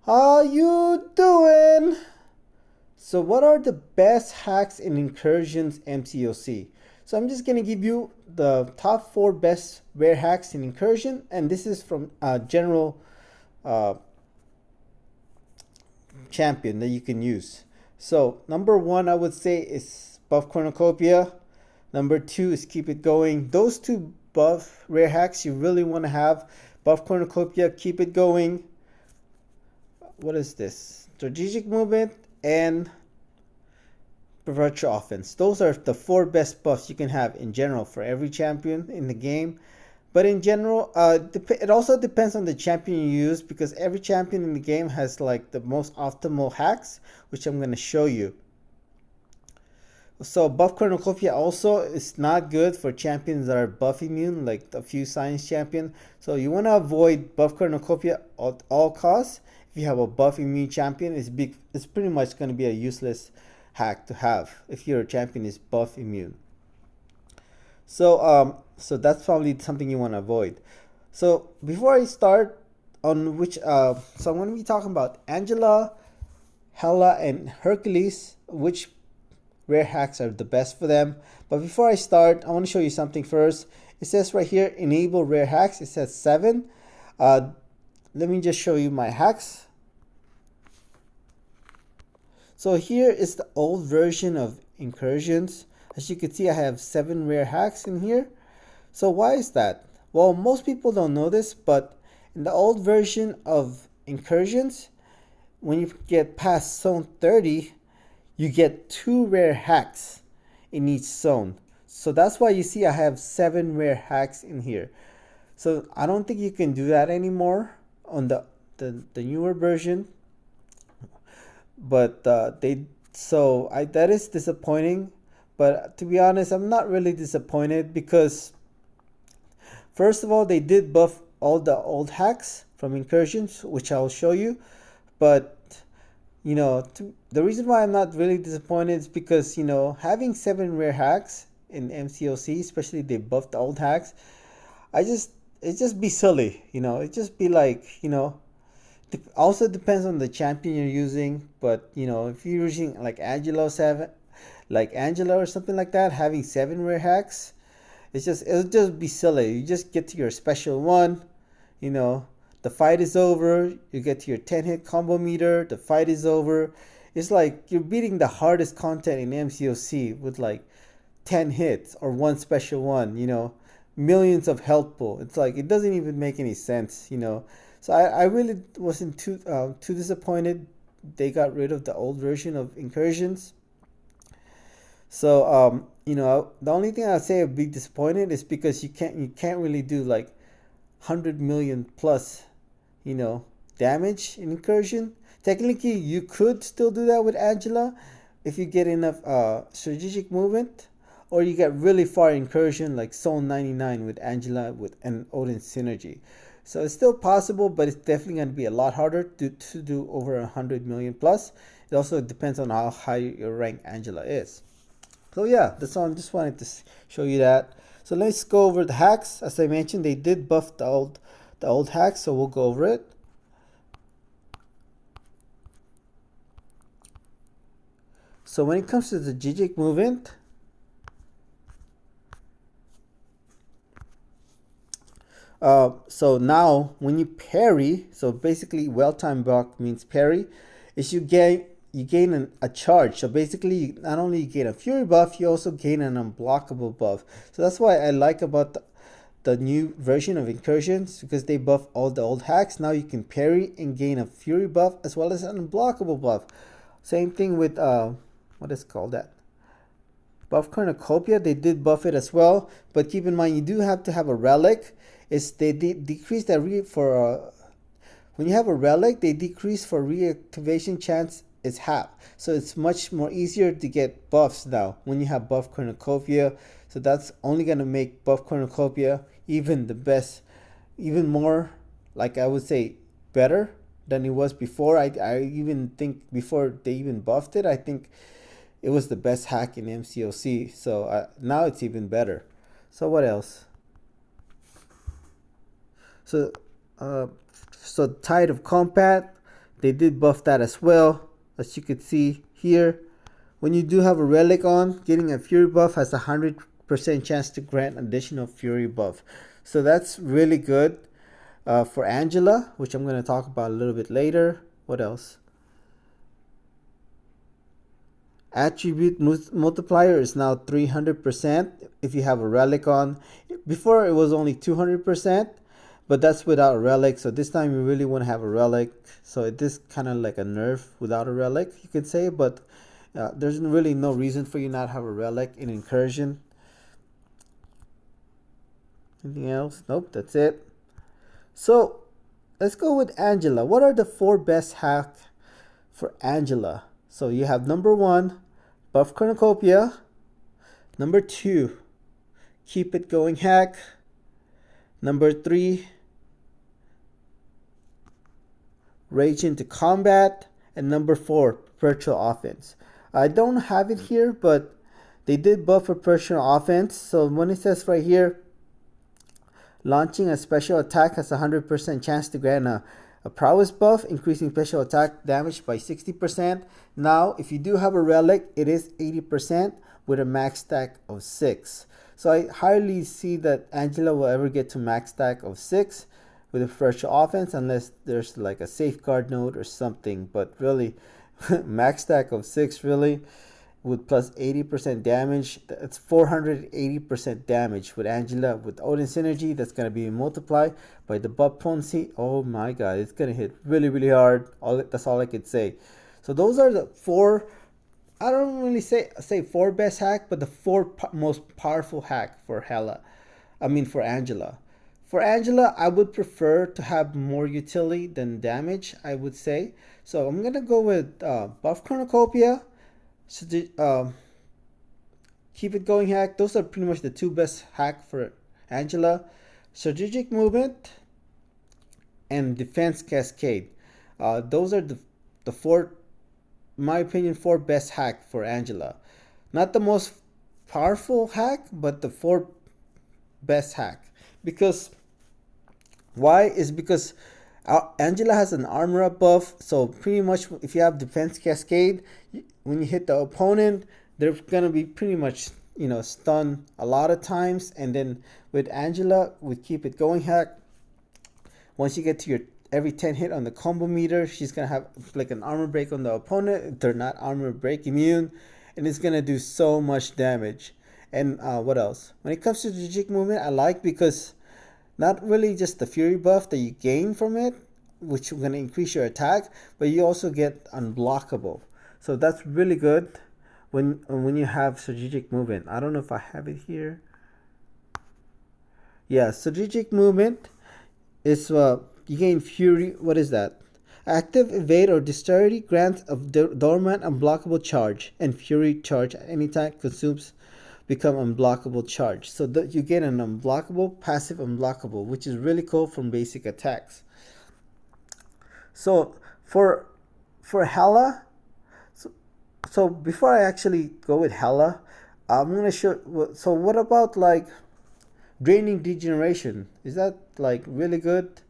How you doing? So what are the best hacks in Incursion's MCOC? So I'm just going to give you the top 4 best rare hacks in Incursion, and this is from a general uh, champion that you can use. So number 1 I would say is Buff Cornucopia. Number 2 is Keep It Going. Those two buff rare hacks you really want to have. Buff Cornucopia, Keep It Going. What is this? Strategic Movement and Virtual Offense. Those are the 4 best buffs you can have in general for every champion in the game. But in general, it also depends on the champion you use, because every champion in the game has like the most optimal hacks, which I'm going to show you. So Buff Cornucopia also is not good for champions that are buff immune, like a few science champion. So you want to avoid Buff Cornucopia at all costs. If you have a buff immune champion, it's pretty much going to be a useless hack to have if your champion is buff immune. So that's probably something you want to avoid. So before I start on so I'm going to be talking about Angela, Hela, and Hercules, which rare hacks are the best for them. But before I start, I want to show you something first. It says right here, enable rare hacks. It says 7. Let me just show you my hacks. So here is the old version of Incursions. As you can see, I have 7 rare hacks in here. So why is that? Well, most people don't know this, but in the old version of Incursions, when you get past zone 30, you get 2 rare hacks in each zone. So that's why you see I have 7 rare hacks in here. So I don't think you can do that anymore on the newer version. But that is disappointing. But to be honest, I'm not really disappointed, because first of all, they did buff all the old hacks from Incursions, which I'll show you. But the reason why I'm not really disappointed is because having 7 rare hacks in MCOC, especially they buffed the old hacks, it just be silly. It just be like also depends on the champion you're using. But if you're using like Angela or something like that, having 7 rare hacks, it'll just be silly. You just get to your special one, the fight is over. You get to your 10-hit combo meter, the fight is over. It's like you're beating the hardest content in MCOC with like 10 hits or one special one, millions of health pool. It's like it doesn't even make any sense. So I really wasn't too disappointed they got rid of the old version of Incursions. So the only thing I'd say I'd be disappointed is because you can't really do like 100 million plus damage in Incursion. Technically you could still do that with Angela if you get enough strategic movement, or you get really far Incursion like zone 99 with Angela and Odin synergy. So it's still possible, but it's definitely going to be a lot harder to do over 100 million plus. It also depends on how high your rank Angela is. So yeah, that's all. I just wanted to show you that. So let's go over the hacks. As I mentioned, they did buff the old hacks, so we'll go over it. So when it comes to the strategic movement, so now when you parry, so basically well-timed block means parry, is you gain a charge. So basically, not only you gain a fury buff, you also gain an unblockable buff. So that's why I like about the new version of Incursions, because they buff all the old hacks. Now you can parry and gain a fury buff as well as an unblockable buff. Same thing with what is called that? Buff Cornucopia, they did buff it as well, but keep in mind you do have to have a relic. They decrease that when you have a relic, they decrease for reactivation chance is half. So it's much more easier to get buffs now when you have Buff Cornucopia. So that's only going to make Buff Cornucopia even the best, even more, like I would say, better than it was before. I even think before they even buffed it, I think it was the best hack in MCOC. So now it's even better. So what else? So Tide of Combat, they did buff that as well. As you could see here, when you do have a relic on, getting a fury buff has a 100% chance to grant additional fury buff. So that's really good for Angela, which I'm going to talk about a little bit later. What else? Attribute multiplier is now 300% if you have a relic on. Before it was only 200%, but that's without a relic. So this time you really want to have a relic. So it is kind of like a nerf without a relic, you could say. But there's really no reason for you not have a relic in Incursion. Anything else? Nope, that's it. So let's go with Angela. What are the 4 best hacks for Angela? So you have number 1, buff cornucopia. Number 2, keep it going hack. Number 3, rage into combat. And number 4, virtual offense. I don't have it here, but they did buff for personal offense. So when it says right here, launching a special attack has a 100% chance to grant a prowess buff, increasing special attack damage by 60%. Now, if you do have a relic, it is 80% with a max stack of 6. So I hardly see that Angela will ever get to max stack of 6 with a virtual offense unless there's like a safeguard node or something. But really, max stack of 6 really with plus 80% damage. That's 480% damage with Angela. With Odin Synergy, that's going to be multiplied by the buff potency. Oh my god, it's going to hit really, really hard. That's all I could say. So those are the 4, I don't really say 4 best hack, but the 4 most powerful hack for Hela. I mean for Angela. For Angela, I would prefer to have more utility than damage, I would say. So I'm going to go with buff cornucopia. So keep it going hack. Those are pretty much the 2 best hack for Angela. Strategic movement and defense cascade. Those are the 4, in my opinion, 4 best hack for Angela. Not the most powerful hack, but the 4 best hack. Because why is because Angela has an armor up buff, so pretty much if you have defense cascade, when you hit the opponent, they're gonna be pretty much stunned a lot of times. And then with Angela, with keep it going hack, once you get to your every 10 hit on the combo meter, she's gonna have like an armor break on the opponent if they're not armor break immune, and it's gonna do so much damage. And what else? When it comes to strategic movement, I like because not really just the fury buff that you gain from it, which is going to increase your attack, but you also get unblockable. So that's really good when you have strategic movement. I don't know if I have it here. Yeah, strategic movement is you gain fury. What is that? Active evade or dexterity grants of dormant unblockable charge, and fury charge at any time consumes become unblockable charge. So that you get an unblockable, passive unblockable, which is really cool from basic attacks. So for Hela, so before I actually go with Hela, I'm gonna show. So what about like draining degeneration? Is that like really good?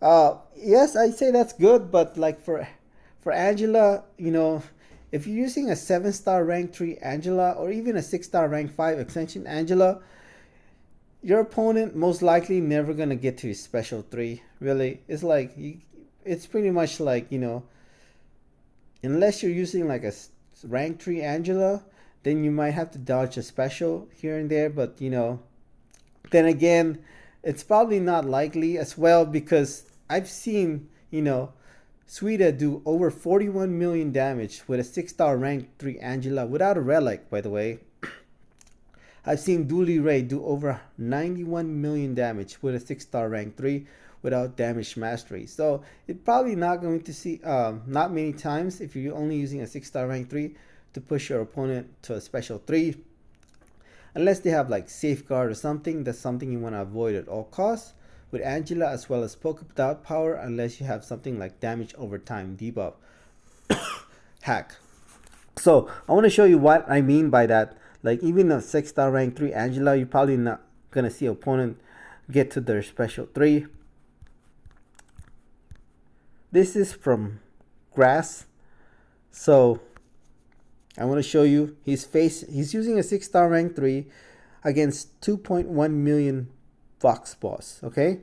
Yes, I say that's good, but like for Angela, if you're using a 7-star rank 3 Angela or even a 6-star rank 5 extension Angela, your opponent most likely never gonna get to his special 3. Really, it's like it's pretty much like unless you're using like a rank 3 Angela, then you might have to dodge a special here and there. But then again, it's probably not likely as well, because I've seen Suida do over 41 million damage with a 6-star rank 3 Angela without a relic, by the way. I've seen Dooley Ray do over 91 million damage with a 6-star rank 3 without damage mastery. So it's probably not going to see not many times if you're only using a 6-star rank 3 to push your opponent to a special 3. Unless they have like safeguard or something, that's something you want to avoid at all costs. With Angela, as well as polka dot power, unless you have something like damage over time debuff hack. So I want to show you what I mean by that. Like even a 6-star rank 3 Angela, you're probably not gonna see opponent get to their special 3. This is from grass. So I want to show you he's using a 6-star rank 3 against 2.1 million Vox boss, okay?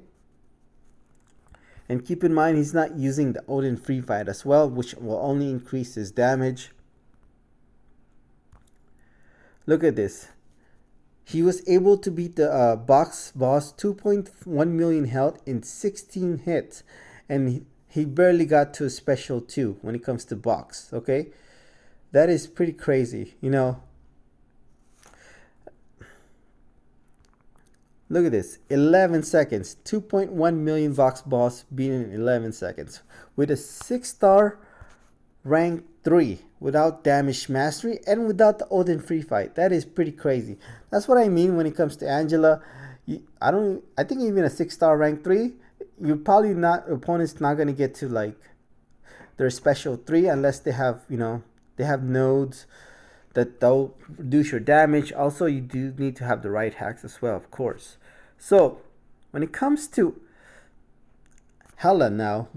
And keep in mind he's not using the Odin free fight as well, which will only increase his damage. Look at this. He was able to beat the box boss 2.1 million health in 16 hits, and he barely got to a special 2 when it comes to box, okay? That is pretty crazy, you know. Look at this, 11 seconds, 2.1 million Vox boss beaten in 11 seconds with a 6-star rank 3 without damage mastery and without the Odin free fight. That is pretty crazy. That's what I mean when it comes to Angela. I think even a 6-star rank 3, you're probably not, opponent's not going to get to like their special 3 unless they have, you know, they have nodes that they'll reduce your damage. Also, you do need to have the right hacks as well, of course. So when it comes to Hela now,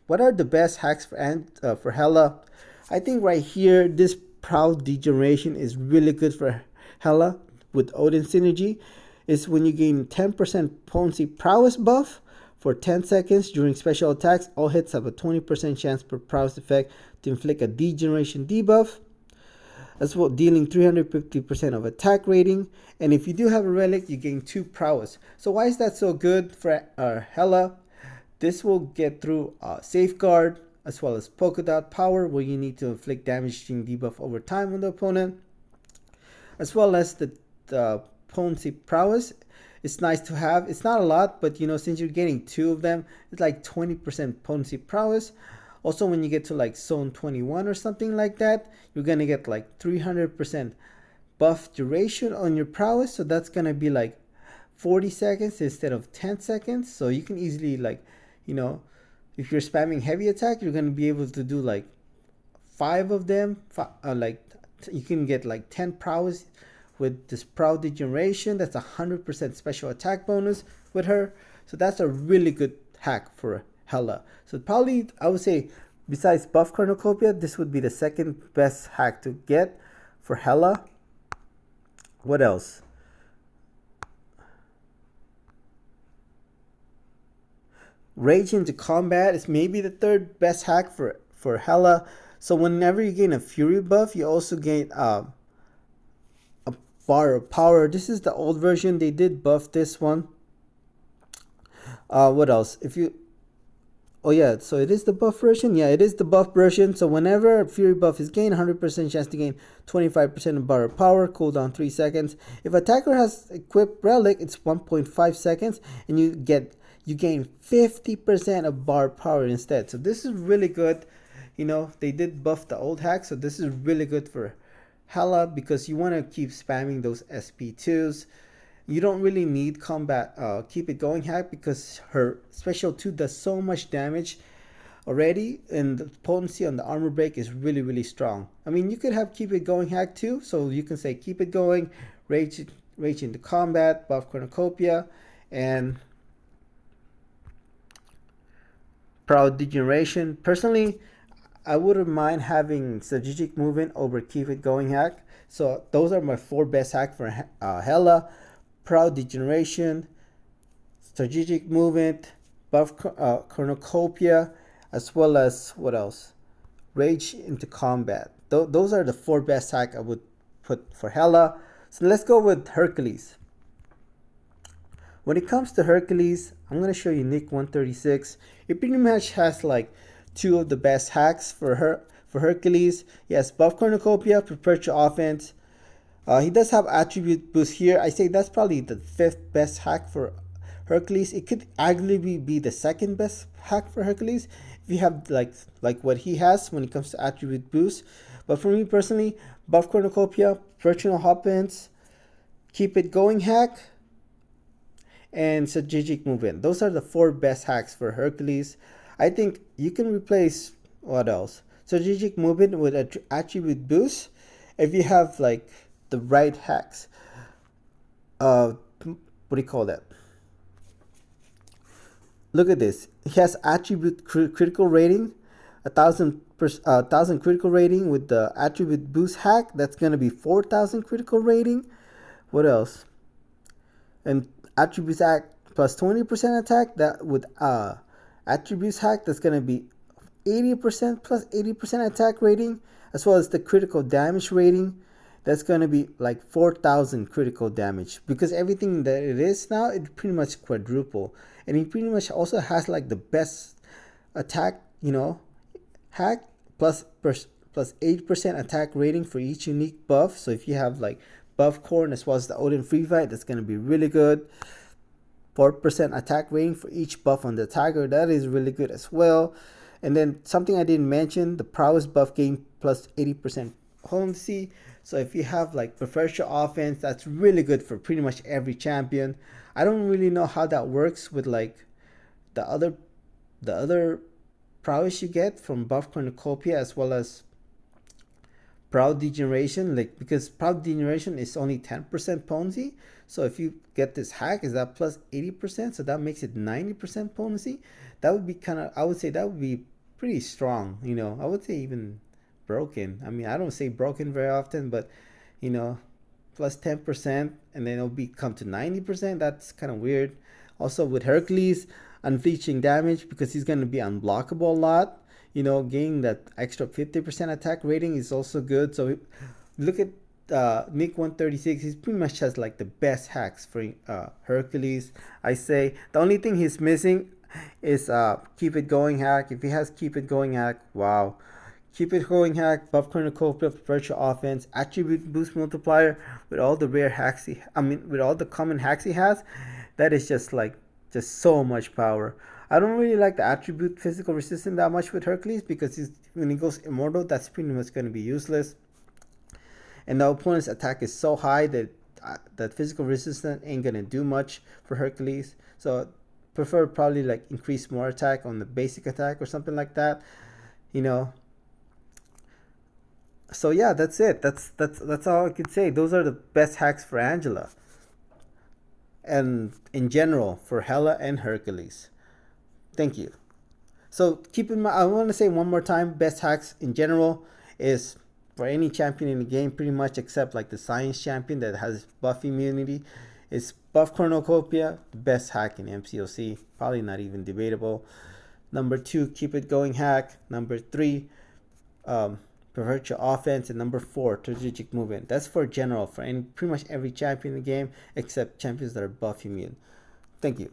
what are the best hacks for Hela? I think right here, this Proud Degeneration is really good for Hela with Odin synergy. Is when you gain 10% potency prowess buff for 10 seconds during special attacks. All hits have a 20% chance per prowess effect to inflict a degeneration debuff, as well dealing 350% of attack rating. And if you do have a relic, you gain 2 prowess. So why is that so good for Hela? This will get through Safeguard, as well as Polka Dot Power, where you need to inflict damaging debuff over time on the opponent, as well as the potency prowess. It's nice to have. It's not a lot, but you know, since you're getting 2 of them, it's like 20% potency prowess. Also, when you get to like zone 21 or something like that, you're gonna get like 300% buff duration on your prowess. So that's gonna be like 40 seconds instead of 10 seconds. So you can easily, like, you know, if you're spamming heavy attack, you're gonna be able to do like 5 of them. You can get like 10 prowess with this Proud Degeneration. That's 100% special attack bonus with her. So that's a really good hack for Hela. So probably, I would say, besides Buff Cornucopia, this would be the second best hack to get for Hela. What else? Rage into Combat is maybe the third best hack for Hela. So whenever you gain a Fury buff, you also gain a bar of power. This is the old version. They did buff this one. What else? Oh yeah, so it is the buff version? Yeah, it is the buff version. So whenever a Fury buff is gained, 100% chance to gain 25% of bar of power, cooldown 3 seconds. If attacker has equipped relic, it's 1.5 seconds, and you gain 50% of bar power instead. So this is really good. You know, they did buff the old hack, so this is really good for Hela because you want to keep spamming those SP2s. You don't really need combat keep it going hack because her special 2 does so much damage already, and the potency on the armor break is really, really strong. I mean, you could have keep it going hack too, so you can say keep it going, rage into combat, buff cornucopia, and Proud Degeneration. Personally, I wouldn't mind having strategic movement over keep it going hack. So those are my 4 best hacks for Hela: Proud Degeneration, strategic movement, buff cornucopia, as well as what else? Rage into combat. Those are the 4 best hacks I would put for Hela. So let's go with Hercules. When it comes to Hercules, I'm going to show you Nick 136. It pretty much has like 2 of the best hacks for Hercules. He has buff cornucopia, perpetual offense. He does have attribute boost here. I say that's probably the 5th best hack for Hercules. It could arguably be the 2nd best hack for Hercules if you have like what he has when it comes to attribute boost. But for me personally, buff cornucopia, perpetual offense, keep it going hack, and strategic movement. Those are the 4 best hacks for Hercules. I think you can replace, what else? Strategic movement with attribute boost if you have like the right hacks. What do you call that? Look at this. He has attribute critical rating 1,000 critical rating with the attribute boost hack. That's gonna be 4,000 critical rating. What else? And attributes hack plus 20% attack. That with attributes hack, that's gonna be 80% plus 80% attack rating, as well as the critical damage rating. That's gonna be like 4,000 critical damage, because everything that it is now, it pretty much quadruple, and he pretty much also has like the best attack, hack plus 8% attack rating for each unique buff. So if you have like buff corn as well as the Odin free fight, that's gonna be really good. 4% attack rating for each buff on the tiger, that is really good as well. And then something I didn't mention, the prowess buff gain plus 80% potency. So if you have like preferential offense, that's really good for pretty much every champion. I don't really know how that works with like the other prowess you get from buff cornucopia, as well as proud degeneration, like, because proud degeneration is only 10% potency. So if you get this hack, is that plus 80%, so that makes it 90% potency. That would be I would say that would be pretty strong. I would say even broken. I mean, I don't say broken very often, but plus 10%, and then it'll come to 90%. That's kind of weird. Also with Hercules, unleashing damage, because he's going to be unblockable a lot. Gaining that extra 50% attack rating is also good. So look at Nick 136. He pretty much has like the best hacks for Hercules. I say the only thing he's missing is keep it going hack. If he has keep it going hack, wow. Keep it going hack, buff cornucopia, virtual offense, attribute boost multiplier, with all the rare hacks with all the common hacks he has, that is just so much power. I don't really like the attribute physical resistance that much with Hercules, because when he goes immortal, that's pretty much going to be useless. And the opponent's attack is so high that physical resistance ain't going to do much for Hercules. So prefer probably like increase more attack on the basic attack or something like that. So yeah, that's it. That's all I could say. Those are the best hacks for Angela, and in general for Hela and Hercules. Thank you. So keep in mind, I want to say one more time, best hacks in general is for any champion in the game, pretty much, except like the science champion that has buff immunity. It's buff cornucopia, the best hack in MCOC, probably not even debatable. Number 2, keep it going hack. Number 3, virtual offense. And number 4, strategic movement. That's for general, for pretty much every champion in the game, except champions that are buff immune. Thank you.